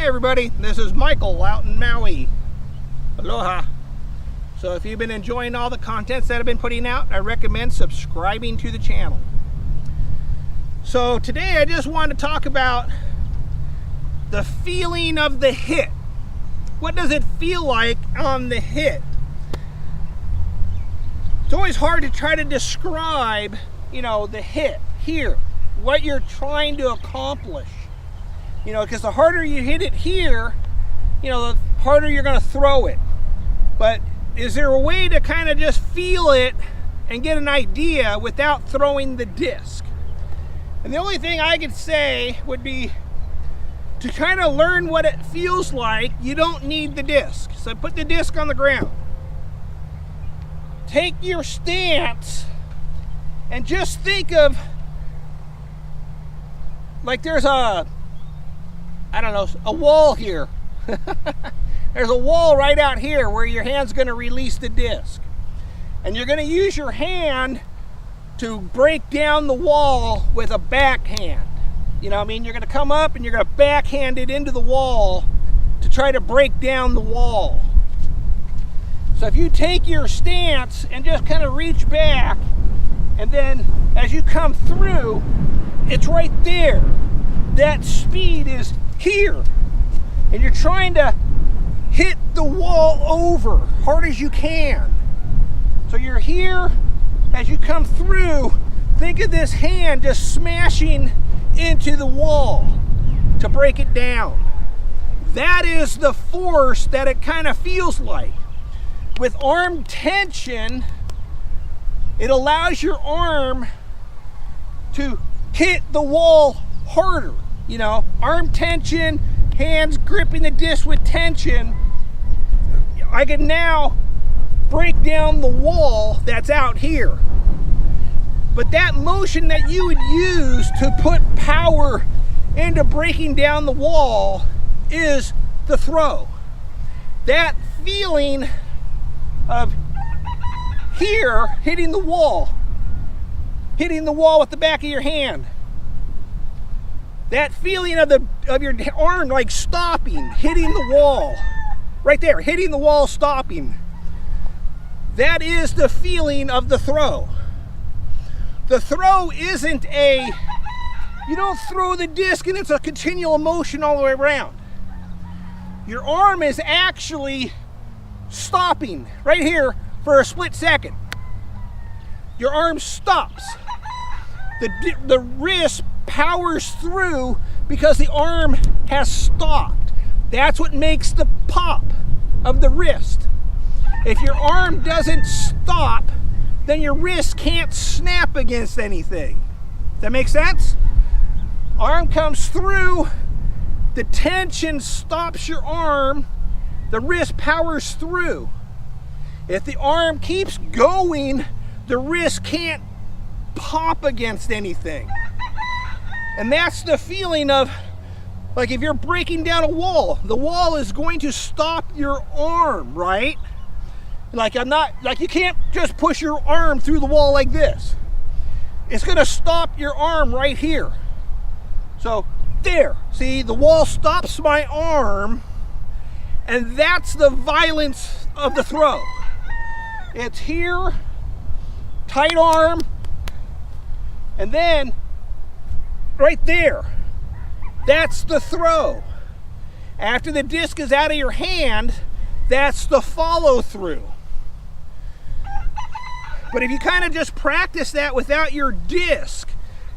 Hey everybody, this is Michael out in Maui. Aloha. So if you've been enjoying all the contents that I've been putting out, I recommend subscribing to the channel. So today I just want to talk about the feeling of the hit. What does it feel like on the hit? It's always hard to try to describe, the hit here, what you're trying to accomplish. Because the harder you hit it here, the harder you're going to throw it. But is there a way to kind of just feel it and get an idea without throwing the disc? And the only thing I could say would be to kind of learn what it feels like, you don't need the disc. So put the disc on the ground. Take your stance and just think of, like there's a wall here. There's a wall right out here where your hand's going to release the disc. And you're going to use your hand to break down the wall with a backhand. You're going to come up and you're going to backhand it into the wall to try to break down the wall. So if you take your stance and just kind of reach back, and then as you come through, it's right there. That speed is here, and you're trying to hit the wall over hard as you can. So you're here, as you come through, think of this hand just smashing into the wall to break it down. That is the force that it kind of feels like. With arm tension, it allows your arm to hit the wall harder. Arm tension, hands gripping the disc with tension. I can now break down the wall that's out here. But that motion that you would use to put power into breaking down the wall is the throw. That feeling of here hitting the wall with the back of your hand. That feeling of your arm like stopping, hitting the wall. Right there, hitting the wall, stopping. That is the feeling of the throw. The throw isn't you don't throw the disc and it's a continual motion all the way around. Your arm is actually stopping right here for a split second. Your arm stops. The wrist powers through because the arm has stopped. That's what makes the pop of the wrist. If your arm doesn't stop, then your wrist can't snap against anything. Does that make sense? Arm comes through, the tension stops your arm, the wrist powers through. If the arm keeps going, the wrist can't pop against anything. And that's the feeling of, like if you're breaking down a wall, the wall is going to stop your arm, right? You can't just push your arm through the wall like this. It's going to stop your arm right here. So there, see, the wall stops my arm, and that's the violence of the throw. It's here, tight arm, and then right there, that's the throw. After the disc is out of your hand, that's the follow through. But if you kind of just practice that without your disc,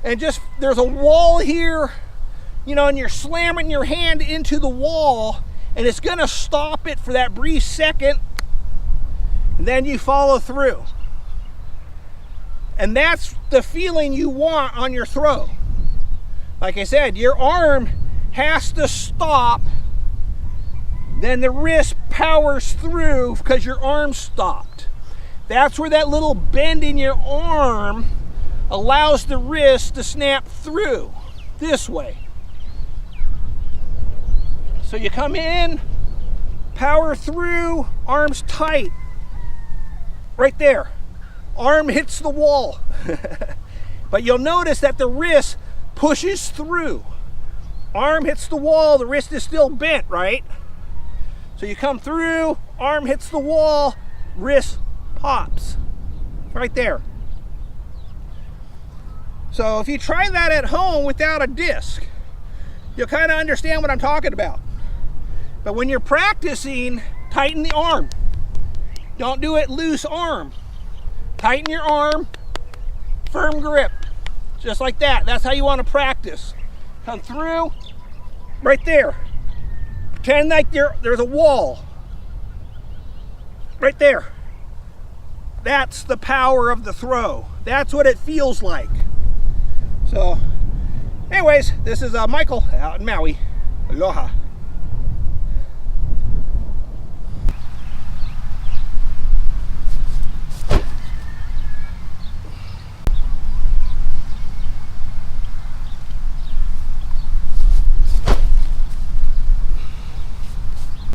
and just there's a wall here, and you're slamming your hand into the wall, and it's going to stop it for that brief second, and then you follow through. And that's the feeling you want on your throw. Like I said, your arm has to stop, then the wrist powers through because your arm stopped. That's where that little bend in your arm allows the wrist to snap through this way. So you come in, power through, arms tight. Right there. Arm hits the wall. But you'll notice that the wrist pushes through. arm hits the wall, the wrist is still bent, right? So you come through, arm hits the wall, wrist pops. Right there. So if you try that at home without a disc, you'll kind of understand what I'm talking about. But when you're practicing, tighten the arm. Don't do it loose arm. Tighten your arm, firm grip, just like that. That's how you want to practice. Come through, right there. Pretend like there's a wall. Right there. That's the power of the throw. That's what it feels like. So, anyways, this is Michael out in Maui. Aloha.